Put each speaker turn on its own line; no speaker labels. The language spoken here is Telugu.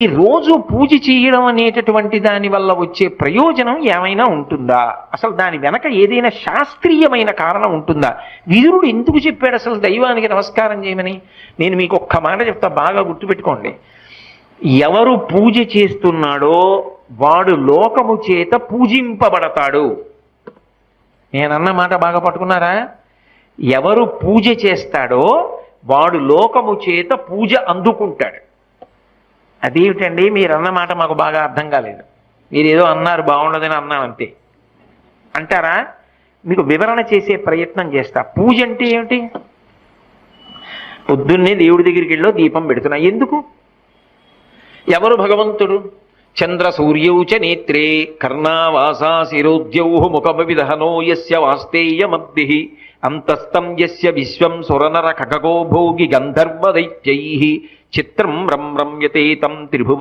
ఈ రోజు పూజ చేయడం అనేటటువంటి దాని వల్ల వచ్చే ప్రయోజనం ఏమైనా ఉంటుందా? అసలు దాని వెనక ఏదైనా శాస్త్రీయమైన కారణం ఉంటుందా? విదురుడు ఎందుకు చెప్పాడు అసలు దైవానికి నమస్కారం చేయమని? నేను మీకు ఒక్క మాట చెప్తా, బాగా గుర్తుపెట్టుకోండి. ఎవరు పూజ చేస్తున్నాడో వాడు లోకము చేత పూజింపబడతాడు. నేనన్న మాట బాగా పట్టుకున్నారా? ఎవరు పూజ చేస్తాడో వాడు లోకము చేత పూజ అందుకుంటాడు. అదేమిటండి మీరు అన్నమాట మాకు బాగా అర్థం కాలేదు, మీరు ఏదో అన్నారు బాగుండదని అన్నాను అంతే అంటారా? మీకు వివరణ చేసే ప్రయత్నం చేస్తా. పూజ అంటే ఏమిటి? పొద్దున్నే దేవుడి దగ్గరికి వెళ్ళో దీపం పెడుతున్నా, ఎందుకు? ఎవరు భగవంతుడు? చంద్ర సూర్యౌచ నేత్రే కర్ణావాసా శిరోద్యౌ ముఖవిదహనో యస్య వాస్తేయమబ్ధి అంతస్తం యస్య విశ్వం సురనర ఖగో భోగి గంధర్వ దైత్యైః చిత్రం రమ్యతే తం త్రిభువ